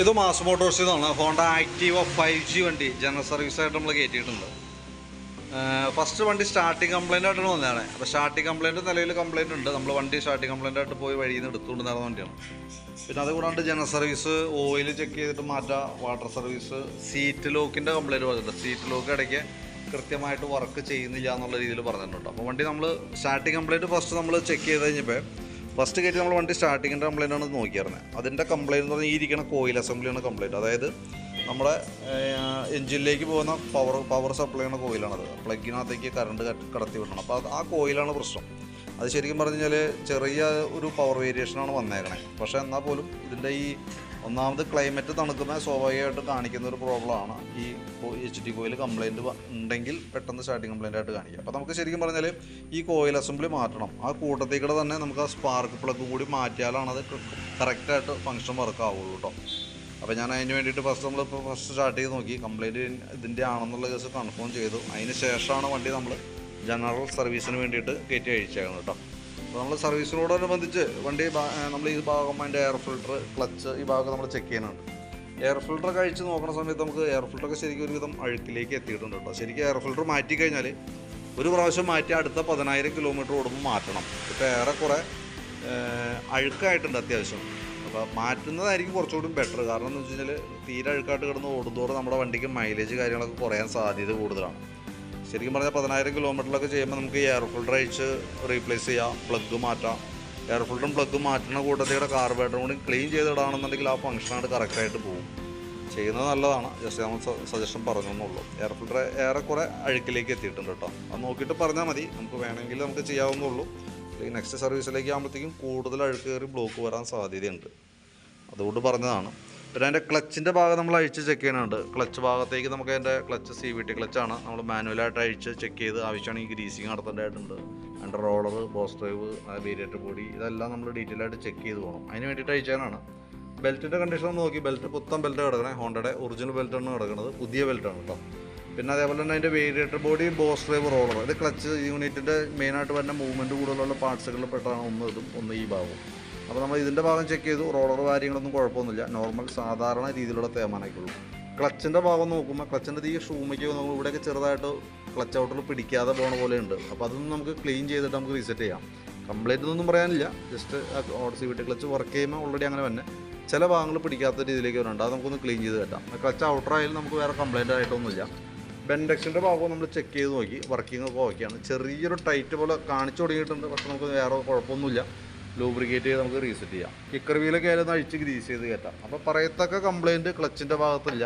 ഇത് മാസ് മോട്ടോഴ്സിൽ നിന്നാണ് Honda Activa 5G വണ്ടി ജനറൽ സർവീസായിട്ട് നമ്മൾ കയറ്റിയിട്ടുണ്ട്. ഫസ്റ്റ് വണ്ടി സ്റ്റാർട്ടിങ് കംപ്ലൈൻ്റ് ആയിട്ടാണ് വന്നതാണ്. അപ്പോൾ സ്റ്റാർട്ടിങ് കംപ്ലൈൻറ്റ് നിലവിൽ കംപ്ലൈൻറ്റ് ഉണ്ട്. നമ്മൾ വണ്ടി സ്റ്റാർട്ടിങ് കംപ്ലൈൻ്റ് ആയിട്ട് പോയി വഴിയിൽ നിന്ന് എടുത്തുകൊണ്ട് നടന്ന വണ്ടിയാണ്. പിന്നെ അതുകൂടാണ്ട് ജനറൽ സർവീസ്, ഓയിൽ ചെക്ക് ചെയ്തിട്ട് മാറ്റാം, വാട്ടർ സർവീസ്, സീറ്റ് ലോക്കിൻ്റെ കംപ്ലൈൻറ്റ് പറഞ്ഞിട്ടുണ്ട്. സീറ്റ് ലോക്ക് ഇടയ്ക്ക് കൃത്യമായിട്ട് വർക്ക് ചെയ്യുന്നില്ല എന്നുള്ള രീതിയിൽ പറഞ്ഞിട്ടുണ്ട്. അപ്പോൾ വണ്ടി നമ്മൾ സ്റ്റാർട്ടിങ് കംപ്ലൈൻറ്റ് ഫസ്റ്റ് നമ്മൾ ചെക്ക് ചെയ്ത് കഴിഞ്ഞപ്പോൾ ഫസ്റ്റ് കയറ്റി നമ്മൾ വണ്ടി സ്റ്റാർട്ടിങ്ങിൻ്റെ കംപ്ലൈൻ്റാണ് നോക്കിയിരുന്നത്. അതിൻ്റെ കംപ്ലൈൻറ്റ് എന്ന് പറഞ്ഞാൽ ഈ ഇരിക്കുന്ന കോയിൽ അസംബ്ലിയാണ് കംപ്ലൈൻറ്റ്. അതായത് നമ്മുടെ എൻജിനിലേക്ക് പോകുന്ന പവർ സപ്ലൈ ചെയ്യുന്ന കോയിലാണത്. പ്ലഗിനകത്തേക്ക് കറണ്ട് കടത്തി വിടണം. അപ്പോൾ ആ കോയിലാണ് പ്രശ്നം. അത് ശരിക്കും പറഞ്ഞു കഴിഞ്ഞാൽ ചെറിയ ഒരു പവർ വേരിയേഷനാണ് വന്നേക്കണേ. പക്ഷേ എന്നാൽ പോലും ഇതിൻ്റെ ഈ ഒന്നാമത് ക്ലൈമറ്റ് തണുക്കുമ്പോൾ സ്വാഭാവികമായിട്ട് കാണിക്കുന്ന ഒരു പ്രോബ്ലമാണ് ഈ HT കോയിൽ കംപ്ലൈൻറ്റ് ഉണ്ടെങ്കിൽ പെട്ടെന്ന് സ്റ്റാർട്ടിങ് കംപ്ലൈൻ്റ് ആയിട്ട് കാണിക്കുക. അപ്പോൾ നമുക്ക് ശരിക്കും പറഞ്ഞാൽ ഈ കോയിൽ അസംബ്ലി മാറ്റണം. ആ കൂട്ടത്തേക്കൂടെ തന്നെ നമുക്ക് ആ സ്പാർക്ക് പ്ലഗ് കൂടി മാറ്റിയാലാണ് അത് കറക്റ്റായിട്ട് ഫംഗ്ഷൻ വർക്ക് ആവുള്ളൂ കേട്ടോ. അപ്പോൾ ഞാൻ അതിന് വേണ്ടിയിട്ട് ഫസ്റ്റ് സ്റ്റാർട്ട് ചെയ്ത് നോക്കി. കംപ്ലൈൻറ്റ് ഇതിൻ്റെ ആണെന്നുള്ള കേസ് കൺഫേം ചെയ്തു. അതിന് ശേഷമാണ് വണ്ടി നമ്മൾ ജനറൽ സർവീസിന് വേണ്ടിയിട്ട് കയറ്റി അയച്ചേക്കണം കേട്ടോ. അപ്പോൾ നമ്മൾ സർവീസിനോടനുബന്ധിച്ച് വണ്ടി നമ്മൾ ഈ ഭാഗം അതിൻ്റെ എയർ ഫിൽട്ടർ, ക്ലച്ച് ഈ ഭാഗം നമ്മൾ ചെക്ക് ചെയ്യുന്നുണ്ട്. എയർ ഫിൽട്ടർ കഴിച്ച് നോക്കുന്ന സമയത്ത് നമുക്ക് എയർ ഫിൽട്ടറൊക്കെ ശരിക്കും ഒരുവിധം അഴുക്കിലേക്ക് എത്തിയിട്ടുണ്ട് കേട്ടോ. ശരിക്കും എയർ ഫിൽട്ടർ മാറ്റി കഴിഞ്ഞാൽ ഒരു പ്രാവശ്യം മാറ്റി അടുത്ത 10,000 കിലോമീറ്റർ ഓടുമ്പോൾ മാറ്റണം. ഇപ്പോൾ ഏറെക്കുറെ അഴുക്കായിട്ടുണ്ട് അത്യാവശ്യം. അപ്പോൾ മാറ്റുന്നതായിരിക്കും കുറച്ചുകൂടി ബെറ്റർ. കാരണം എന്ന് വെച്ച് കഴിഞ്ഞാൽ തീരെ അഴുക്കായിട്ട് കിടന്ന് ഓടുന്നതോടെ നമ്മുടെ വണ്ടിക്ക് മൈലേജ് കാര്യങ്ങളൊക്കെ കുറയാൻ സാധ്യത കൂടുതലാണ്. ശരിക്കും പറഞ്ഞാൽ 10,000 കിലോമീറ്ററിലൊക്കെ ചെയ്യുമ്പോൾ നമുക്ക് എയർ ഫിൽട്ടർ അഴിച്ച് റീപ്ലേസ് ചെയ്യാം, പ്ലഗ് മാറ്റാം. എയർ ഫിൽട്ടറും പ്ലഗ് മാറ്റുന്ന കൂട്ടത്തിയുടെ കാർബറേറ്ററും കൂടി ക്ലീൻ ചെയ്തിടാണെന്നുണ്ടെങ്കിൽ ആ ഫംഗ്ഷനായിട്ട് കറക്റ്റായിട്ട് പോകും. ചെയ്യുന്നത് നല്ലതാണ്. ജസ്റ്റ് നമ്മൾ സജഷൻ പറഞ്ഞെന്നുള്ളൂ. എയർ ഫിൽട്ടർ ഏറെക്കുറെ അഴുക്കിലേക്ക് എത്തിയിട്ടുണ്ട് കേട്ടോ. അത് നോക്കിയിട്ട് പറഞ്ഞാൽ മതി. നമുക്ക് വേണമെങ്കിൽ നമുക്ക് ചെയ്യാവുന്നുള്ളൂ. നെക്സ്റ്റ് സർവീസിലേക്ക് ആകുമ്പോഴത്തേക്കും കൂടുതൽ അഴുക്ക് കയറി ബ്ലോക്ക് വരാൻ സാധ്യതയുണ്ട്. അതുകൊണ്ട് പറഞ്ഞതാണ്. പിന്നെ അതിൻ്റെ ക്ലച്ചിൻ്റെ ഭാഗം നമ്മൾ അഴിച്ച് ചെക്ക് ചെയ്യുന്നുണ്ട്. ക്ലച്ച് ഭാഗത്തേക്ക് നമുക്ക് അതിൻ്റെ ക്ലച്ച് CVT ക്ലച്ചാണ്. നമ്മൾ മാനുവലായിട്ട് അഴിച്ച് ചെക്ക് ചെയ്ത് ആവശ്യമാണെങ്കിൽ ഗ്രീസിങ് നടത്തേണ്ടതായിട്ടുണ്ട്. അതിൻ്റെ roller, boss drive, variator body ഇതെല്ലാം നമ്മൾ ഡീറ്റെയിൽ ആയിട്ട് ചെക്ക് ചെയ്ത് പോകണം. അതിന് വേണ്ടിയിട്ട് അഴിച്ചാനാണ്. ബെൽറ്റിൻ്റെ കണ്ടീഷൻ നോക്കി. ബെൽറ്റ് പുത്തൻ ബെൽറ്റ് കിടക്കണേ. ഹോണ്ടയുടെ ഒറിജിനൽ ബെൽറ്റാണ് കിടക്കുന്നത്. പുതിയ ബെൽറ്റാണ് കേട്ടോ. പിന്നെ അതേപോലെ തന്നെ അതിൻ്റെ variator body, boss drive, roller, ഇത് ക്ലച്ച് യൂണിറ്റിൻ്റെ മെയിനായിട്ട് വരുന്ന മൂവ്മെൻറ്റ് കൂടുതലുള്ള പാർട്സുകളിൽ പെട്ടാണ് ഒന്ന് ഈ ഭാഗം. അപ്പോൾ നമ്മൾ ഇതിൻ്റെ ഭാഗം ചെക്ക് ചെയ്തു. റോളർ കാര്യങ്ങളൊന്നും കുഴപ്പമൊന്നുമില്ല. നോർമൽ സാധാരണ രീതിയിലുള്ള തേമാനൊക്കെയുള്ളൂ. ക്ലച്ചിൻ്റെ ഭാഗം നോക്കുമ്പോൾ ക്ലച്ചിൻ്റെ ഈ ഷൂമിക്ക് നമ്മൾ ഇവിടെയൊക്കെ ചെറുതായിട്ട് ക്ലച്ച് ഔട്ടിൽ പിടിക്കാതെ പോണ പോലെ ഉണ്ട്. അപ്പോൾ അതൊന്നും നമുക്ക് ക്ലീൻ ചെയ്തിട്ട് നമുക്ക് റീസെറ്റ് ചെയ്യാം. കംപ്ലൈൻറ്റ് ഒന്നും പറയാനില്ല. ജസ്റ്റ് CVT ക്ലച്ച് വർക്ക് ചെയ്യുമ്പോൾ ഓൾറെഡി അങ്ങനെ തന്നെ ചില ഭാഗങ്ങൾ പിടിക്കാത്ത രീതിയിലേക്ക് വരുന്നുണ്ട്. അത് നമുക്കൊന്ന് ക്ലീൻ ചെയ്ത് തരാം. ക്ലച്ച് ഔട്ടർ ആയാലും നമുക്ക് വേറെ കംപ്ലൈൻ്റ് ആയിട്ടൊന്നുമില്ല. ബെൻഡക്സിൻ്റെ ഭാഗവും നമ്മൾ ചെക്ക് ചെയ്ത് നോക്കി. വർക്കിംഗ് ഒക്കെ ഓക്കെയാണ്. ചെറിയൊരു ടൈറ്റ് പോലെ കാണിച്ചു തുടങ്ങിയിട്ടുണ്ട്. പക്ഷേ നമുക്ക് വേറെ കുഴപ്പമൊന്നുമില്ല. ലൂബ്രിക്കേറ്റ് ചെയ്ത് നമുക്ക് റീസെറ്റ് ചെയ്യാം. കിക്കർ വീലൊക്കെ ആയാലും അഴിച്ച് ഗ്രീസ് ചെയ്ത് കയറ്റാം. അപ്പോൾ പറയത്തക്ക കംപ്ലൈൻറ്റ് ക്ലച്ചിൻ്റെ ഭാഗത്തില്ല.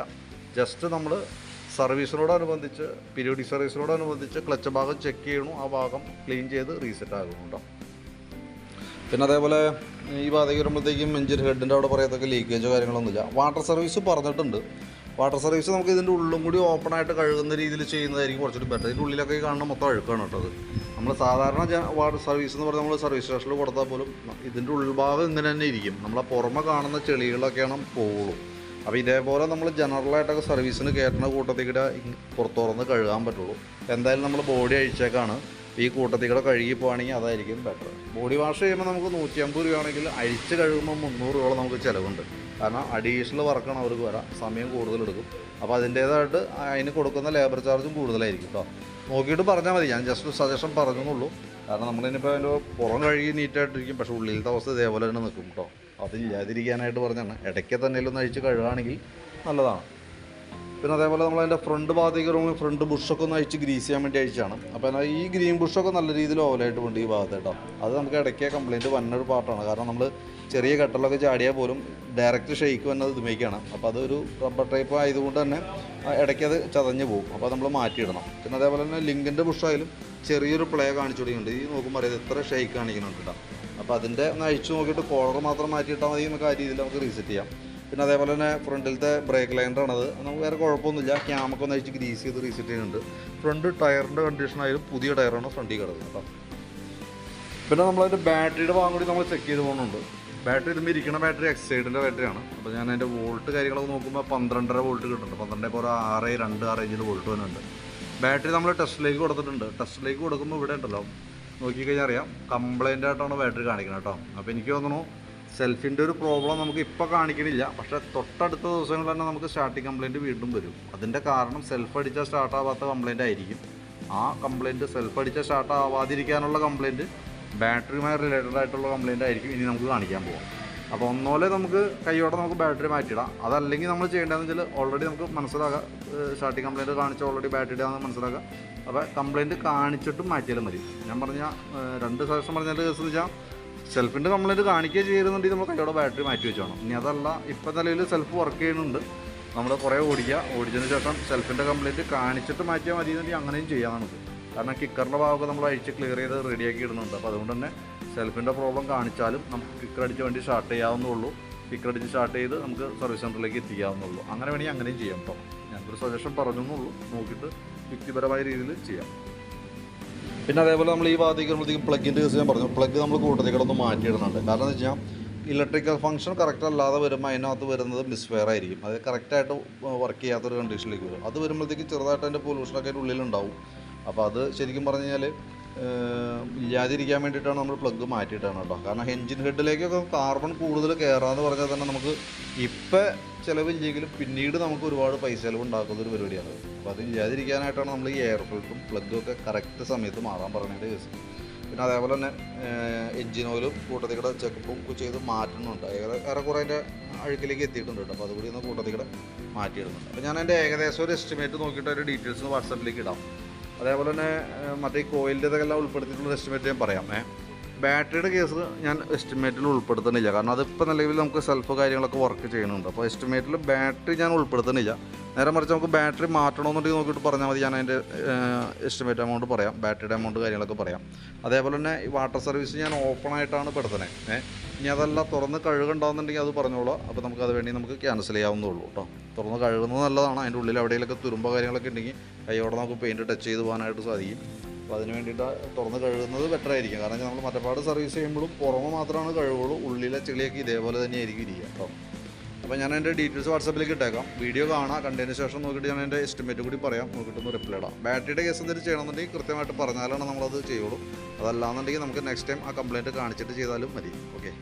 ജസ്റ്റ് നമ്മൾ സർവീസിനോടനുബന്ധിച്ച് പീരിയോഡിക് സർവീസിനോടനുബന്ധിച്ച് ക്ലച്ച് ഭാഗം ചെക്ക് ചെയ്യണു. ആ ഭാഗം ക്ലീൻ ചെയ്ത് റീസെറ്റ് ആകുന്നു കേട്ടോ. പിന്നെ അതേപോലെ ഈ ഭാഗത്തേക്ക് വരുമ്പോഴത്തേക്കും എഞ്ചിൻ ഹെഡിൻ്റെ അവിടെ പറയത്തക്ക ലീക്കേജോ കാര്യങ്ങളൊന്നുമില്ല. വാട്ടർ സർവീസ് പറഞ്ഞിട്ടുണ്ട്. വാട്ടർ സർവീസ് നമുക്ക് ഇതിൻ്റെ ഉള്ളും കൂടി ഓപ്പണായിട്ട് കഴുകുന്ന രീതിയിൽ ചെയ്യുന്നതായിരിക്കും കുറച്ചുകൂടി ബെറ്റർ. ഇതിൻ്റെ ഉള്ളിലൊക്കെ കാണുന്ന മൊത്തം അഴുക്കാണ് കേട്ടത്. നമ്മൾ സാധാരണ വാട്ടർ സർവീസ് എന്ന് പറഞ്ഞാൽ നമ്മൾ സർവീസ് സ്റ്റേഷനിൽ കൊടുത്താൽ പോലും ഇതിൻ്റെ ഉൾഭാഗം ഇങ്ങനെ തന്നെ ഇരിക്കും. നമ്മളെ പുറമെ കാണുന്ന ചെളികളൊക്കെയാണ് പോവുള്ളൂ. അപ്പോൾ ഇതേപോലെ നമ്മൾ ജനറലായിട്ടൊക്കെ സർവീസിന് കയറ്റുന്ന കൂട്ടത്തിക്കിടെ പുറത്തുറന്ന് കഴുകാൻ പറ്റുള്ളൂ. എന്തായാലും നമ്മൾ ബോഡി അഴിച്ചേക്കാണ്. ഈ കൂട്ടത്തിക്കിടെ കഴുകി പോകുകയാണെങ്കിൽ അതായിരിക്കും ബെറ്റർ. ബോഡി വാഷ് ചെയ്യുമ്പോൾ നമുക്ക് 150 രൂപയാണെങ്കിൽ അഴിച്ച് കഴുകുമ്പോൾ 300 രൂപയോളം നമുക്ക് ചിലവുണ്ട്. കാരണം അഡീഷണൽ വർക്കാണ് അവർക്ക് വരാം. സമയം കൂടുതലെടുക്കും. അപ്പോൾ അതിൻ്റേതായിട്ട് അതിന് കൊടുക്കുന്ന ലേബർ ചാർജും കൂടുതലായിരിക്കും കേട്ടോ. നോക്കിയിട്ട് പറഞ്ഞാൽ മതി. ഞാൻ ജസ്റ്റ് സജഷൻ പറഞ്ഞെന്നുള്ളൂ. കാരണം നമ്മളിനിപ്പോൾ അതിൻ്റെ പുറം കഴുകി നീറ്റായിട്ടിരിക്കും. പക്ഷേ ഉള്ളിലത്തെ അവസ്ഥ ഇതേപോലെ തന്നെ നിൽക്കും കേട്ടോ. അതില്ലാതിരിക്കാനായിട്ട് പറഞ്ഞാണ്. ഇടയ്ക്ക് തന്നെ ഒന്ന് അഴിച്ച് കഴുകുകയാണെങ്കിൽ നല്ലതാണ്. പിന്നെ അതേപോലെ നമ്മളതിൻ്റെ ഫ്രണ്ട് ഭാഗത്തേക്ക് ഫ്രണ്ട് ബുഷൊക്കെ ഒന്ന് അഴിച്ച് ഗ്രീസ് ചെയ്യാൻ വേണ്ടി അഴിച്ചാണ്. അപ്പോൾ ഈ ഗ്രീൻ ബുഷൊക്കെ നല്ല രീതിയിൽ ഓവലായിട്ട് ഉണ്ട് ഈ ഭാഗത്ത് കേട്ടോ. അത് നമുക്ക് ഇടയ്ക്ക് കംപ്ലയിൻറ്റ് വന്നൊരു പാർട്ടാണ്. കാരണം നമ്മൾ ചെറിയ കട്ടലൊക്കെ ചാടിയാൽ പോലും ഡയറക്റ്റ് ഷെയ്ക്ക് വന്നത് ഇതുമേക്കാണ്. അപ്പോൾ അതൊരു റബ്ബർ ടൈപ്പ് ആയതുകൊണ്ട് തന്നെ ഇടയ്ക്ക് അത് ചതഞ്ഞ് പോകും. അപ്പോൾ നമ്മൾ മാറ്റിയിടണം. പിന്നെ അതേപോലെ തന്നെ ലിങ്കിൻ്റെ ബുഷായാലും ചെറിയൊരു പ്ലേ കാണിച്ചു തുടങ്ങിയിട്ടുണ്ട്. ഈ നോക്കുമ്പോൾ അറിയാം എത്ര ഷെയ്ക്ക് കാണിക്കുന്നുണ്ട് കേട്ടോ. അപ്പോൾ അതിൻ്റെ ഒന്ന് അഴിച്ചു നോക്കിയിട്ട് കോളർ മാത്രം മാറ്റിയിട്ടാൽ മതി. നമുക്ക് ആ രീതിയിൽ നമുക്ക് റീസെറ്റ് ചെയ്യാം. പിന്നെ അതേപോലെ തന്നെ ഫ്രണ്ടിലത്തെ ബ്രേക്ക് ലൈനറാണത്. നമുക്ക് വേറെ കുഴപ്പമൊന്നുമില്ല. ക്യാമൊക്കെ ഒന്ന് അഴിച്ച് ഗ്രീസ് ചെയ്ത് റീസെറ്റ് ചെയ്യുന്നുണ്ട്. ഫ്രണ്ട് ടയറിൻ്റെ കണ്ടീഷനായാലും പുതിയ ടയറാണ് ഫ്രണ്ടിൽ കിടക്കുന്നത് കേട്ടോ. പിന്നെ നമ്മളതിൻ്റെ ബാറ്ററിയുടെ ഭാഗം കൂടി നമ്മൾ ചെക്ക് ചെയ്ത് പോകുന്നുണ്ട്. ബാറ്ററി ഇതുമ്പോൾ ഇരിക്കുന്ന ബാറ്ററി എക്സൈഡിൻ്റെ ബാറ്ററിയാണ്. അപ്പോൾ ഞാൻ അതിൻ്റെ വോൾട്ട് കാര്യങ്ങളൊക്കെ നോക്കുമ്പോൾ 12.5 വോൾട്ട് കിട്ടുന്നുണ്ട്. 12.6 റേഞ്ചിൽ വോൾട്ട് വരുന്നുണ്ട്. ബാറ്ററി നമ്മൾ ടെസ്റ്റിലേക്ക് കൊടുത്തിട്ടുണ്ട്. ടെസ്റ്റിലേക്ക് കൊടുക്കുമ്പോൾ ഇവിടെ ഉണ്ടല്ലോ നോക്കിക്കഴിഞ്ഞാൽ അറിയാം കംപ്ലൈൻ്റ് ആയിട്ടാണ് ബാറ്ററി കാണിക്കുന്നത് കേട്ടോ. അപ്പോൾ എനിക്ക് തോന്നുന്നു സെൽഫിൻ്റെ ഒരു പ്രോബ്ലം നമുക്ക് ഇപ്പോൾ കാണിക്കണില്ല, പക്ഷേ തൊട്ടടുത്ത ദിവസങ്ങളിൽ തന്നെ നമുക്ക് സ്റ്റാർട്ടിങ് കംപ്ലയിൻറ്റ് വീണ്ടും വരും. അതിൻ്റെ കാരണം സെൽഫ് അടിച്ചാൽ സ്റ്റാർട്ട് ആവാത്ത കംപ്ലയിൻ്റ് ആയിരിക്കും. ആ കംപ്ലയിൻറ്റ് സെൽഫ് അടിച്ചാൽ സ്റ്റാർട്ട് ആവാതിരിക്കാനുള്ള കംപ്ലയിൻറ്റ് ബാറ്ററിയുമായി റിലേറ്റഡ് ആയിട്ടുള്ള കംപ്ലയിൻ്റ് ആയിരിക്കും ഇനി നമുക്ക് കാണിക്കാൻ പോകാം. അപ്പോൾ ഒന്നോലെ നമുക്ക് കൈയോടെ നമുക്ക് ബാറ്ററി മാറ്റിയിടാം. അതല്ലെങ്കിൽ നമ്മൾ ചെയ്യേണ്ടതെന്ന് വെച്ചാൽ ഓൾറെഡി നമുക്ക് മനസ്സിലാക്കാം സ്റ്റാർട്ടിങ് കംപ്ലയിൻറ്റ് കാണിച്ച് ഓൾറെഡി ബാറ്ററി ഇടാമെന്ന് മനസ്സിലാക്കാം. അപ്പോൾ കംപ്ലയിൻറ്റ് കാണിച്ചിട്ടും മാറ്റിയാലും മതി. ഞാൻ പറഞ്ഞ 2 സജഷൻ പറഞ്ഞതിൻ്റെ കേസ് എന്ന് വെച്ചാൽ സെൽഫിൻ്റെ കംപ്ലയിൻറ്റ് കാണിക്കുക ചെയ്യുന്നുണ്ടെങ്കിൽ നമ്മൾ കൈയോടെ ബാറ്ററി മാറ്റി വെച്ചോണം. ഇനി അതല്ല ഇപ്പോൾ നിലവിൽ സെൽഫ് വർക്ക് ചെയ്യുന്നുണ്ട്, നമ്മൾ കുറേ ഓടിച്ചതിന് ശേഷം സെൽഫിൻ്റെ കംപ്ലയിൻറ്റ് കാണിച്ചിട്ട് മാറ്റിയാൽ മതി എന്നുണ്ടെങ്കിൽ അങ്ങനെയും ചെയ്യാം നമുക്ക്. കാരണം കിക്കറിൻ്റെ ഭാഗമൊക്കെ നമ്മൾ അഴിച്ച് ക്ലിയർ ചെയ്ത് റെഡിയാക്കി ഇടുന്നുണ്ട്. അപ്പോൾ അതുകൊണ്ട് തന്നെ സെൽഫിൻ്റെ പ്രോബ്ലം കാണിച്ചാലും നമുക്ക് കിക്കർ അടിച്ച് വണ്ടി സ്റ്റാർട്ട് ചെയ്യാവുന്നുള്ളൂ. കിക്കർ അടിച്ച് സ്റ്റാർട്ട് ചെയ്ത് നമുക്ക് സർവീസ് സെൻറ്ററിലേക്ക് എത്തിക്കാവുന്നുള്ളൂ. അങ്ങനെ വേണമെങ്കിൽ അങ്ങനെയും ചെയ്യാം. കേട്ടോ, ഞാനൊരു സജഷൻ പറഞ്ഞെന്നുള്ളൂ, നോക്കിയിട്ട് വ്യക്തിപരമായ രീതിയിൽ ചെയ്യാം. പിന്നെ അതേപോലെ നമ്മൾ ഈ ഭാഗത്തേക്ക് നമ്മളത്തേക്ക് പ്ലഗിൻ്റെ കേസ് ഞാൻ പറഞ്ഞു. പ്ലഗ് നമ്മൾ കൂട്ടത്തിക്കടൊന്ന് മാറ്റിയിടുന്നുണ്ട്. കാരണം എന്ന് വെച്ചാൽ ഇലക്ട്രിക്കൽ ഫംഗ്ഷൻ കറക്റ്റ് അല്ലാതെ വരുമ്പോൾ അതിനകത്ത് വരുന്നത് മിസ്ഫെയർ ആയിരിക്കും. അത് കറക്റ്റായിട്ട് വർക്ക് ചെയ്യാത്തൊരു കണ്ടീഷനിലേക്ക് വരും. അത് വരുമ്പോഴത്തേക്ക് ചെറുതായിട്ട് അതിൻ്റെ പൊല്യൂഷനൊക്കെ അതിൻ്റെ ഉള്ളിലുണ്ടാവും. അപ്പോൾ അത് ശരിക്കും പറഞ്ഞു കഴിഞ്ഞാൽ ഇല്ലാതിരിക്കാൻ വേണ്ടിയിട്ടാണ് നമ്മൾ പ്ലഗ് മാറ്റിയിട്ടാണ് കേട്ടോ. കാരണം എൻജിൻ ഹെഡിലേക്കൊക്കെ കാർബൺ കൂടുതൽ കയറാമെന്ന് പറഞ്ഞാൽ തന്നെ നമുക്ക് ഇപ്പം ചിലവില്ലെങ്കിലും പിന്നീട് നമുക്ക് ഒരുപാട് പൈസ ചിലവ് ഉണ്ടാക്കുന്നൊരു പരിപാടിയാണ്. അപ്പോൾ അത് ഇല്ലാതിരിക്കാനായിട്ടാണ് നമ്മൾ ഈ എയർ ഫിൽറ്ററും പ്ലഗും ഒക്കെ കറക്റ്റ് സമയത്ത് മാറാൻ പറയുന്നതിൻ്റെ കേസ്. പിന്നെ അതേപോലെ തന്നെ എൻജിൻ ഓയിലും കൂട്ടത്തിക്കടെ ചെക്കപ്പും ചെയ്ത് മാറ്റുന്നുണ്ട്. ഏറെക്കുറെ അതിൻ്റെ അഴുക്കിലേക്ക് എത്തിയിട്ടുണ്ട് കേട്ടോ. അപ്പോൾ അതുകൂടി ഒന്ന് കൂട്ടത്തിക്കടെ മാറ്റിയിടുന്നുണ്ട്. അപ്പോൾ ഞാൻ എൻ്റെ ഏകദേശം ഒരു എസ്റ്റിമേറ്റ് നോക്കിയിട്ട് അതിൻ്റെ ഡീറ്റെയിൽസ് വാട്സാപ്പിലേക്ക് ഇടാം. അതേപോലെ തന്നെ മറ്റേ കോയിലിൻ്റെ ഇതെല്ലാം ഉൾപ്പെടുത്തിയിട്ടുള്ള എസ്റ്റിമേറ്റ് ഞാൻ പറയാം. ബാറ്ററിയുടെ കേസ് ഞാൻ എസ്റ്റിമേറ്റിൽ ഉൾപ്പെടുത്തുന്നില്ല, കാരണം അതിപ്പോൾ നിലവിൽ നമുക്ക് സെൽഫ് കാര്യങ്ങളൊക്കെ വർക്ക് ചെയ്യുന്നുണ്ട്. അപ്പോൾ എസ്റ്റിമേറ്റിൽ ബാറ്ററി ഞാൻ ഉൾപ്പെടുത്തുന്നില്ല. നേരെ മറിച്ച് നമുക്ക് ബാറ്ററി മാറ്റണമെന്നുണ്ടെങ്കിൽ നോക്കിയിട്ട് പറഞ്ഞാൽ മതി. ഞാൻ അതിൻ്റെ എസ്റ്റിമേറ്റ് എമൗണ്ട് പറയാം, ബാറ്ററിയുടെ എമൗണ്ട് കാര്യങ്ങളൊക്കെ പറയാം. അതേപോലെ തന്നെ ഈ വാട്ടർ സർവീസ് ഞാൻ ഓപ്പണായിട്ടാണ് പെടുത്തുന്നത്. ഇനി അതല്ല തുറന്ന് കഴുകുണ്ടാവുന്നുണ്ടെങ്കിൽ അത് പറഞ്ഞോളൂ. അപ്പോൾ നമുക്കത് വേണ്ടി നമുക്ക് ക്യാൻസൽ ചെയ്യാവുന്നതുള്ളൂ കേട്ടോ. തുറന്ന് കഴുകുന്നത് നല്ലതാണ്. അതിൻ്റെ ഉള്ളിൽ എവിടെയെങ്കിലൊക്കെ തുരുമ്പോ കാര്യങ്ങളൊക്കെ ഉണ്ടെങ്കിൽ കൈയോടെ നമുക്ക് പെയിൻറ്റ് ടച്ച് ചെയ്ത് പോകാനായിട്ട് സാധിക്കും. അപ്പോൾ അതിന് വേണ്ടിയിട്ട് തുറന്ന് കഴുകുന്നത് ബെറ്റർ ആയിരിക്കും. കാരണം നമ്മൾ മറ്റപ്പാട് സർവീസ് ചെയ്യുമ്പോഴും പുറമെ മാത്രമാണ് കഴുകുള്ളൂ, ഉള്ളിലെ ചെളിയൊക്കെ ഇതേപോലെ തന്നെ ആയിരിക്കും ഇരിക്കുക കേട്ടോ. അപ്പോൾ ഞാൻ എൻ്റെ ഡീറ്റെയിൽസ് വാട്സാപ്പിലേക്ക് ഇട്ടേക്കാം. വീഡിയോ കാണാം, കണ്ടതിന് ശേഷം നോക്കിയിട്ട് ഞാൻ എൻ്റെ എസ്റ്റിമേറ്റ് കൂടി പറയാം, നോക്കിയിട്ടൊന്ന് റിപ്ലൈ ഇടാം. ബാറ്ററിയുടെ കേസ് എന്തെങ്കിലും ചെയ്യണമെന്നുണ്ടെങ്കിൽ കൃത്യമായിട്ട് പറഞ്ഞാലാണ് നമ്മളത് ചെയ്യുള്ളൂ. അതല്ലാന്നുണ്ടെങ്കിൽ നമുക്ക് നെക്സ്റ്റ് ടൈം ആ കംപ്ലയിൻറ്റ് കാണിച്ചിട്ട് ചെയ്താലും മതി. ഓക്കെ.